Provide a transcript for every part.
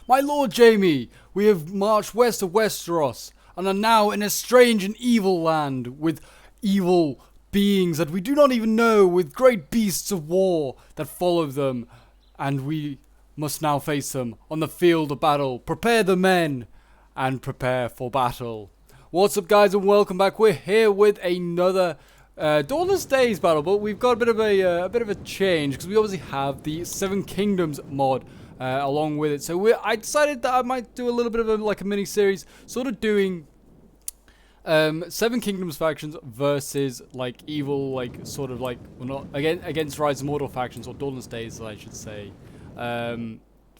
My lord Jaime, we have marched west of Westeros and are now in a strange and evil land with evil beings that we do not even know, with great beasts of war that follow them, and we must now face them on the field of battle. Prepare the men and prepare for battle. What's up, guys, and welcome back. We're here with another Dawnless Days battle, but we've got a bit of a change because we obviously have the Seven Kingdoms mod along with it. So I decided that I might do a little bit of a mini series, sort of doing Seven Kingdoms factions versus evil, against Rise of Mordor factions, or Dawnless Days, I should say,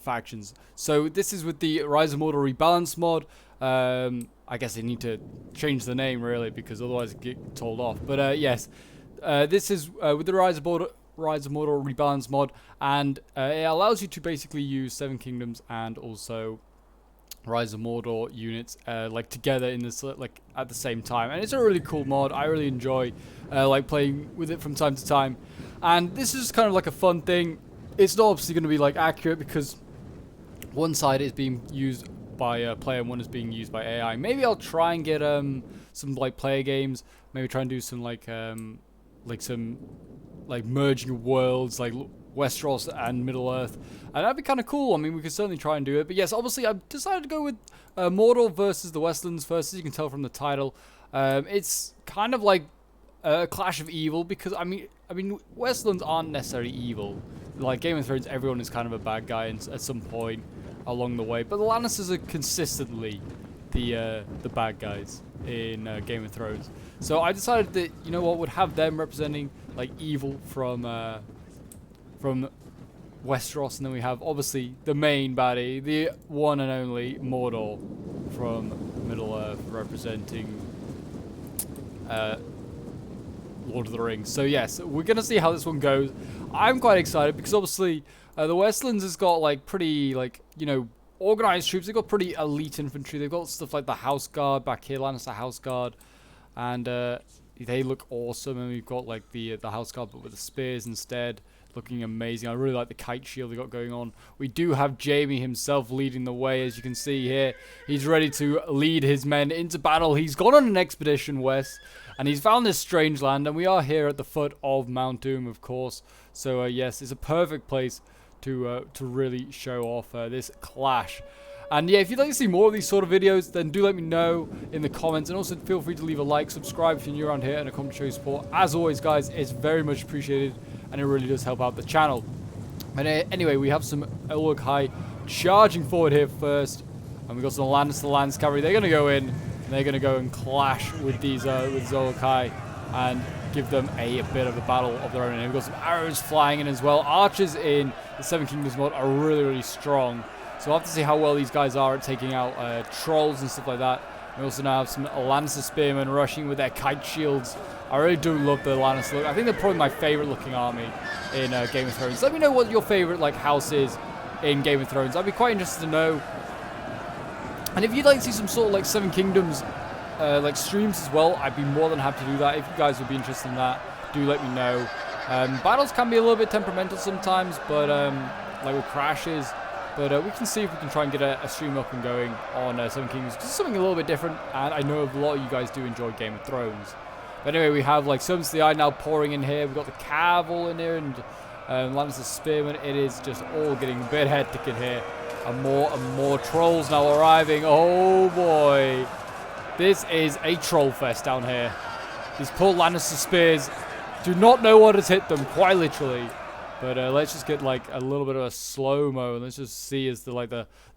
factions. So this is with the Rise of Mordor rebalance mod. I guess they need to change the name really, because otherwise it get told off. But yes, this is with the Rise of Mordor rebalance mod, and it allows you to basically use Seven Kingdoms and also Rise of Mordor units together in this at the same time, and it's a really cool mod. I really enjoy playing with it from time to time, and this is kind of like a fun thing. It's not obviously going to be accurate because one side is being used by a player and one is being used by AI. Maybe I'll try and get some player games. Maybe try and do some some merging worlds, like Westeros and Middle Earth, and that'd be kind of cool. I mean, we could certainly try and do it. But yes, obviously I've decided to go with Mordor versus the Westlands first. As you can tell from the title, it's kind of like a clash of evil, because I mean Westlands aren't necessarily evil. Like Game of Thrones, everyone is kind of a bad guy at some point along the way, but the Lannisters are consistently the bad guys in Game of Thrones. So I decided that, you know what, would have them representing evil from Westeros, and then we have obviously the main baddie, the one and only Mordor from Middle Earth, representing Lord of the Rings. So yes, we're gonna see how this one goes. I'm quite excited because obviously the Westlands has got pretty organized troops. They've got pretty elite infantry. They've got stuff like the House Guard back here, Lannister House Guard, and they look awesome. And we've got the House Guard but with the spears instead, looking amazing. I really like the kite shield they got going on. We do have Jaime himself leading the way, as you can see here. He's ready to lead his men into battle. He's gone on an expedition west, and he's found this strange land, and we are here at the foot of Mount Doom, of course. So yes, it's a perfect place to really show off this clash. And yeah, if you'd like to see more of these sort of videos, then do let me know in the comments, and also feel free to leave a like, subscribe if you're new around here, and a comment to show your support. As always, guys, it's very much appreciated, and it really does help out the channel. And anyway, we have some Uruk-hai charging forward here first, and we've got some Lannister cavalry. They're going to go in, and they're going to go and clash with these with Uruk-hai and give them a bit of a battle of their own. And we've got some arrows flying in as well. Archers in the Seven Kingdoms mod are really, really strong. So we'll have to see how well these guys are at taking out trolls and stuff like that. We also now have some Lannister spearmen rushing with their kite shields. I really do love the Lannister look. I think they're probably my favorite looking army in Game of Thrones. Let me know what your favorite house is in Game of Thrones. I'd be quite interested to know. And if you'd like to see some sort of Seven Kingdoms streams as well, I'd be more than happy to do that. If you guys would be interested in that, do let me know. Battles can be a little bit temperamental sometimes, but with crashes. But we can see if we can try and get a stream up and going on Seven Kingdoms. Just something a little bit different, and I know a lot of you guys do enjoy Game of Thrones. But anyway, we have Servants of the Eye now pouring in here. We've got the cavalry in here, and Lannister spearmen. It is just all getting a bit hectic in here. And more trolls now arriving. Oh boy. This is a troll fest down here. These poor Lannister spears do not know what has hit them, quite literally. But let's just get a little bit of a slow-mo, and let's just see as the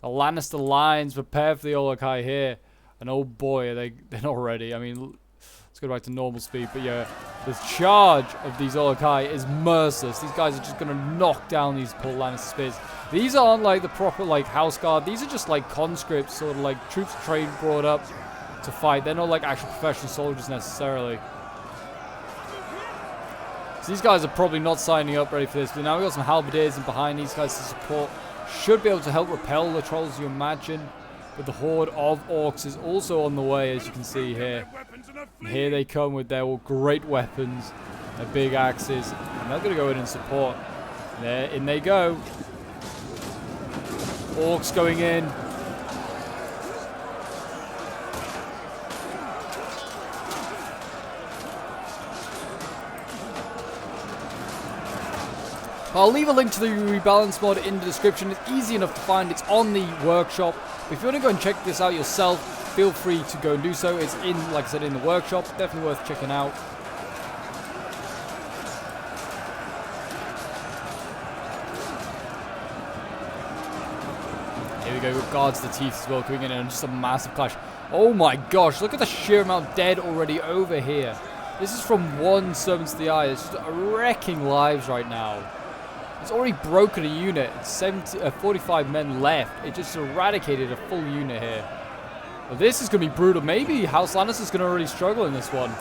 Lannister lines prepare for the Uruk-hai here. And oh boy, they're not ready. I mean, let's go back to normal speed. But yeah, the charge of these Uruk-hai is merciless. These guys are just going to knock down these poor Lannister spears. These aren't the proper House Guard. These are just conscripts, sort of troops trained, brought up to fight. They're not actual professional soldiers necessarily. So these guys are probably not signing up ready for this. But now we've got some halberdiers in behind these guys to support. Should be able to help repel the trolls, you imagine. But the horde of orcs is also on the way, as you can see here. And here they come with their great weapons, their big axes, and they're going to go in and support. There, in they go. Orcs going in. I'll leave a link to the rebalance mod in the description. It's easy enough to find. It's on the workshop. If you want to go and check this out yourself, feel free to go and do so. It's in, like I said, in the workshop. Definitely worth checking out. Here we go. With guards to the teeth as well, coming in and just a massive clash. Oh my gosh, look at the sheer amount dead already over here. This is from one Servants to the Eye. It's just wrecking lives right now. It's already broken a unit. It's 45 men left. It just eradicated a full unit here. Well, this is going to be brutal. Maybe House Lannister is going to really struggle in this one.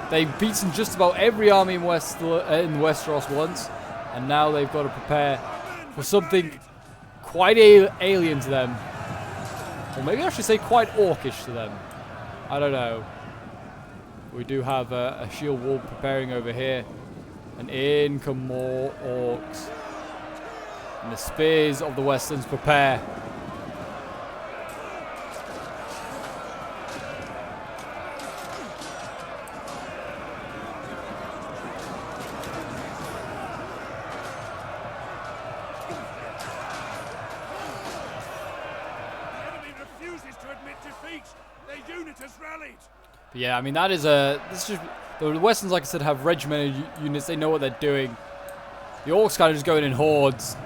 They've beaten just about every army in Westeros once. And now they've got to prepare for something quite alien to them. Or maybe I should say quite orcish to them. I don't know. We do have a shield wall preparing over here. And in come more orcs. And the spears of the Westlands prepare. The enemy refuses to admit defeat. Their unit has rallied. But yeah, I mean, that is this is just, the Westerns, like I said, have regimented units. They know what they're doing. The Orcs kind of just going in hordes.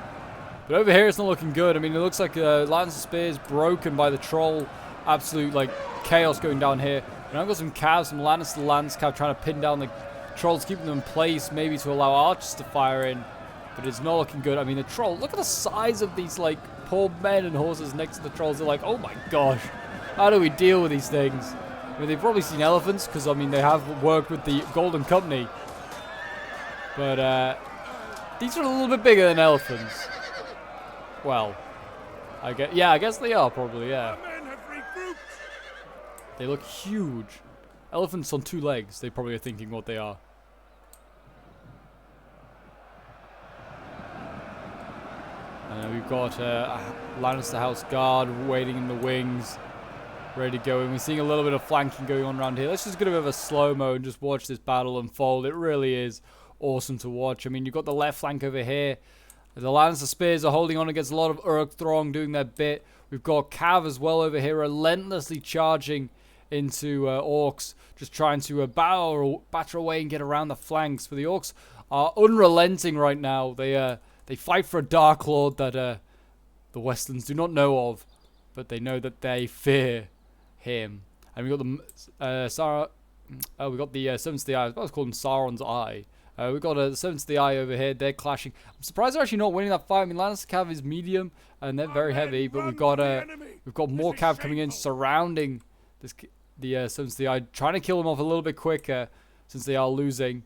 But over here, it's not looking good. I mean, it looks like Lannister spears broken by the troll. Absolute, like, chaos going down here. And I've got some calves, some Lannister Lance cav trying to pin down the trolls, keeping them in place, maybe to allow archers to fire in. But it's not looking good. I mean, the troll, look at the size of these, like, poor men and horses next to the trolls. They're like, oh my gosh, how do we deal with these things? I mean, they've probably seen elephants, because, I mean, they have worked with the Golden Company. But, these are a little bit bigger than elephants. Well, I guess they are, probably, yeah. They look huge. Elephants on 2 legs, they probably are thinking what they are. And we've got Lannister House Guard waiting in the wings. Ready to go in. We're seeing a little bit of flanking going on around here. Let's just get a bit of a slow-mo and just watch this battle unfold. It really is awesome to watch. I mean, you've got the left flank over here. The Lannister spears are holding on against a lot of Uruk Throng doing their bit. We've got Cav as well over here, relentlessly charging into Orcs, just trying to batter away and get around the flanks. But the Orcs are unrelenting right now. They fight for a Dark Lord that the Westerns do not know of, but they know that they fear him. And we got the we got the Servants of the Eye. I was about to call them Sauron's Eye. We've got the Servants of the Eye over here. They're clashing. I'm surprised they're actually not winning that fight. I mean, Lannister Cav is medium and they're very heavy, but we've got more Cav coming in, surrounding the Servants of the Eye, trying to kill them off a little bit quicker since they are losing.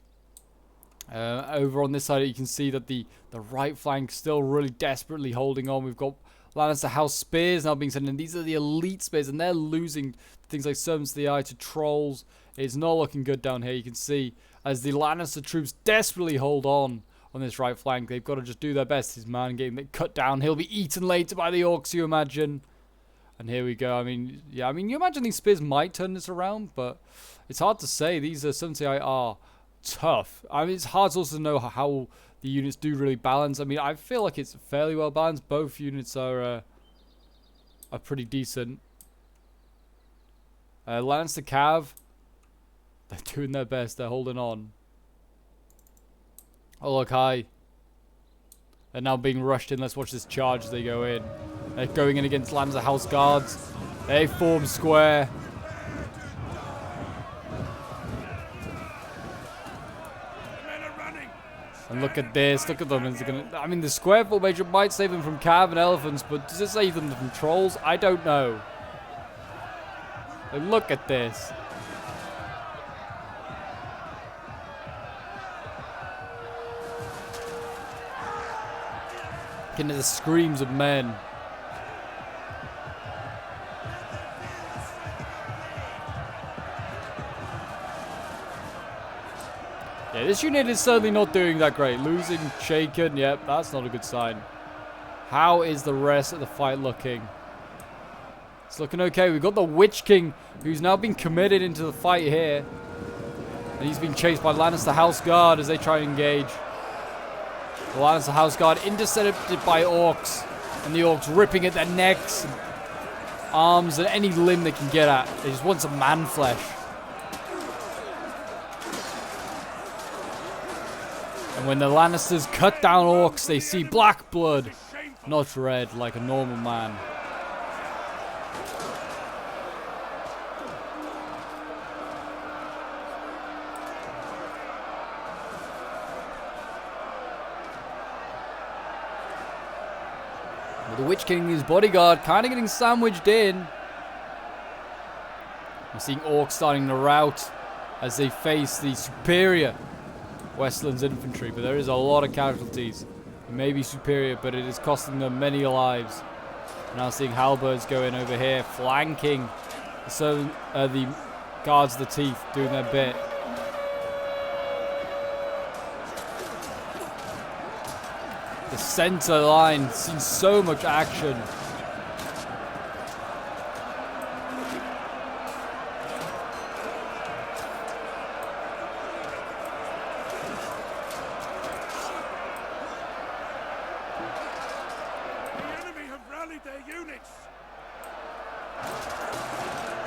Over on this side, you can see that the right flank still really desperately holding on. We've got Lannister House spears now being sent in. These are the elite spears, and they're losing things like Servants of the Eye to trolls. It's not looking good down here. You can see as the Lannister troops desperately hold on this right flank. They've got to just do their best. His man getting cut down. He'll be eaten later by the Orcs, you imagine. And here we go. I mean, yeah, I mean, you imagine these spears might turn this around, but it's hard to say. These Servants of the Eye are tough. I mean, it's hard also to know how the units do really balance. I mean, I feel like it's fairly well balanced. Both units are pretty decent. Lannister Cav, they're doing their best. They're holding on. Oh, look, hi. They're now being rushed in. Let's watch this charge as they go in. They're going in against Lannister House Guards. They form square. And look at this. Look at them. Is it gonna, I mean, the square formation might save them from Cav and elephants, but does it save them from trolls? I don't know. And look at this. Getting the screams of men. Yeah, this unit is certainly not doing that great. Losing, shaken, yep, that's not a good sign. How is the rest of the fight looking? It's looking okay. We've got the Witch King, who's now been committed into the fight here. And he's being chased by Lannister House Guard as they try to engage. The Lannister House Guard intercepted by orcs. And the orcs ripping at their necks, and arms, and any limb they can get at. They just want some man flesh. And when the Lannisters cut down orcs, they see black blood, not red like a normal man. With the Witch King and his bodyguard kind of getting sandwiched in. We're seeing orcs starting to rout as they face the superior Westlands infantry, but there is a lot of casualties. It may be superior, but it is costing them many lives. We're now seeing halberds go in over here, flanking the guards of the teeth, doing their bit. The center line sees so much action.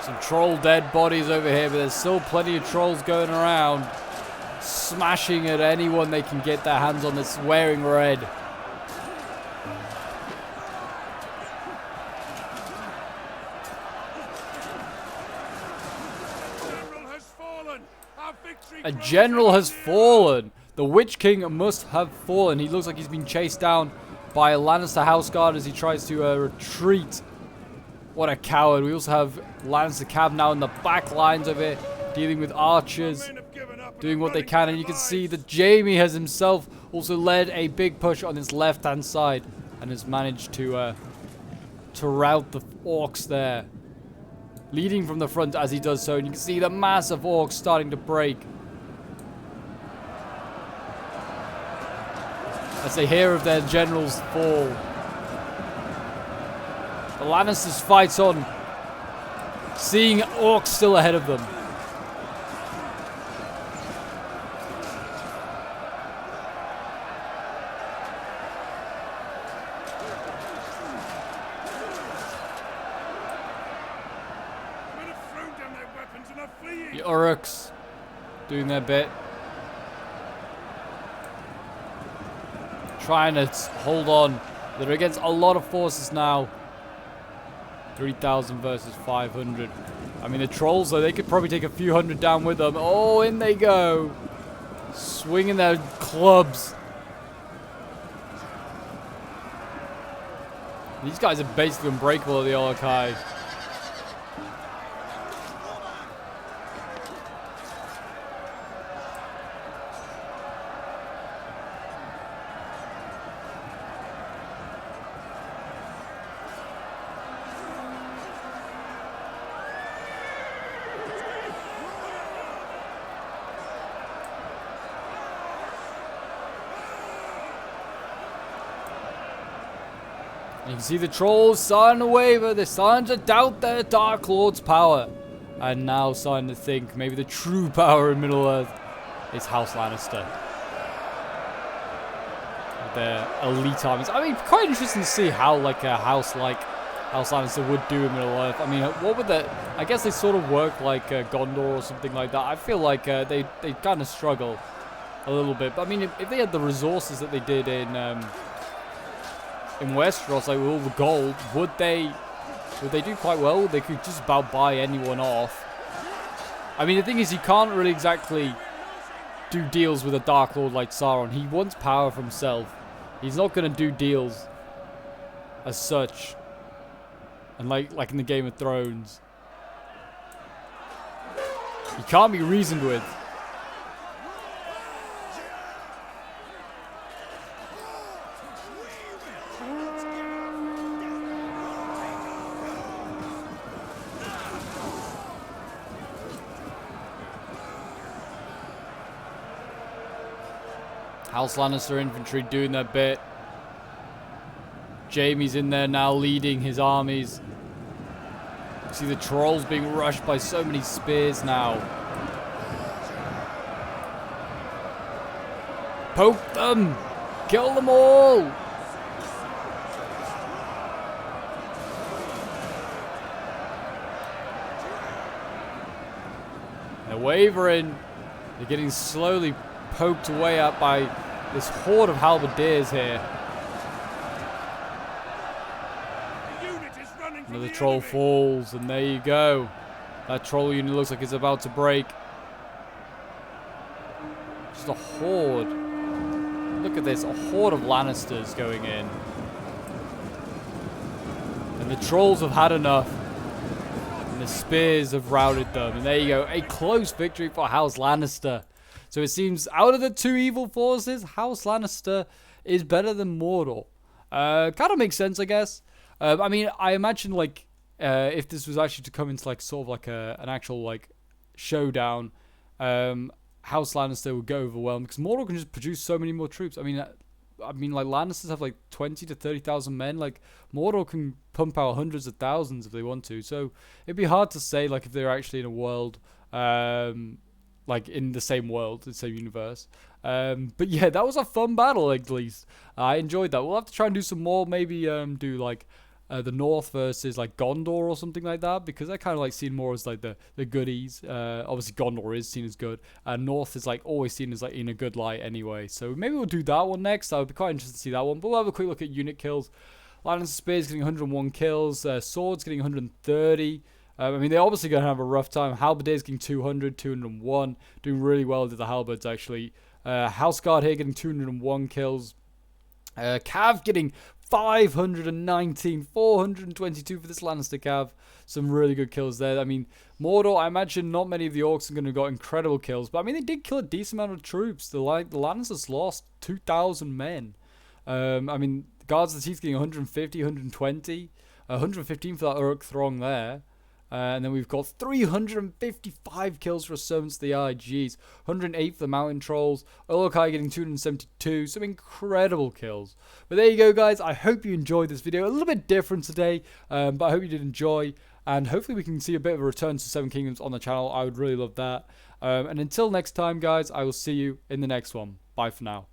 Some troll dead bodies over here, but there's still plenty of trolls going around, smashing at anyone they can get their hands on that's wearing red. A general has fallen. The Witch King must have fallen. He looks like he's been chased down by a Lannister House Guard as he tries to retreat. What a coward. We also have Lannister Cav now in the back lines of it, dealing with archers, doing what they can. And you can see that Jaime has himself also led a big push on his left-hand side and has managed to rout the orcs there, leading from the front as he does so. And you can see the mass of orcs starting to break as they hear of their general's fall. The Lannisters fights on, seeing orcs still ahead of them. The Uruks doing their bit, trying to hold on. They're against a lot of forces now. 3,000 versus 500. I mean, the trolls, though, they could probably take a few hundred down with them. Oh, in they go. Swinging their clubs. These guys are basically unbreakable at the Olokai. You can see the trolls starting to waver. They're starting to doubt their Dark Lord's power. And now starting to think maybe the true power in Middle-earth is House Lannister. With their elite armies. I mean, quite interesting to see how like a house like House Lannister would do in Middle-earth. I mean, what would that... I guess they sort of work like Gondor or something like that. I feel like they kind of struggle a little bit. But I mean, if they had the resources that they did in Westeros, like with all the gold, would they do quite well? They could just about buy anyone off. I mean, the thing is, you can't really exactly do deals with a Dark Lord like Sauron. He wants power for himself. He's not going to do deals as such. And like in the Game of Thrones, he can't be reasoned with. House Lannister infantry doing their bit, Jaime's in there now leading his armies. See the trolls being rushed by so many spears now. Poke them! Kill them all! They're wavering. They're getting slowly poked away at by this horde of halberdiers here. The unit is running from Another the troll enemy. falls, and there you go. That troll unit looks like it's about to break. Just a horde. Look at this, a horde of Lannisters going in. And the trolls have had enough. And the spears have routed them. And there you go, a close victory for House Lannister. So it seems out of the two evil forces, House Lannister is better than Mordor. Kind of makes sense, I guess. I mean, I imagine like if this was actually to come into like sort of like an actual like showdown, House Lannister would go overwhelmed because Mordor can just produce so many more troops. I mean, like Lannisters have like 20 to 30,000 men. Like Mordor can pump out hundreds of thousands if they want to. So it'd be hard to say like if they're actually in a world, like in the same world, the same universe. But yeah, that was a fun battle at least. I enjoyed that. We'll have to try and do some more. Maybe do like the North versus like Gondor or something like that, because I kind of like seen more as like the goodies. Obviously Gondor is seen as good, and North is like always seen as like in a good light anyway. So maybe we'll do that one next. I would be quite interested to see that one. But we'll have a quick look at unit kills. Lannister Spears getting 101 kills. Swords getting 130. I mean, they're obviously going to have a rough time. Halberdiers getting 200, 201. Doing really well with the halberds, actually. House Guard here getting 201 kills. Cav getting 519, 422 for this Lannister Cav. Some really good kills there. I mean, Mordor, I imagine not many of the orcs are going to have got incredible kills. But, I mean, they did kill a decent amount of troops. The Lannisters lost 2,000 men. I mean, Guards of the Teeth getting 150, 120. 115 for that Uruk Throng there. And then we've got 355 kills for Servants of the Eye. Jeez. 108 for the Mountain Trolls. Uruk-hai getting 272. Some incredible kills. But there you go, guys. I hope you enjoyed this video. A little bit different today. But I hope you did enjoy. And hopefully we can see a bit of a return to Seven Kingdoms on the channel. I would really love that. And until next time, guys, I will see you in the next one. Bye for now.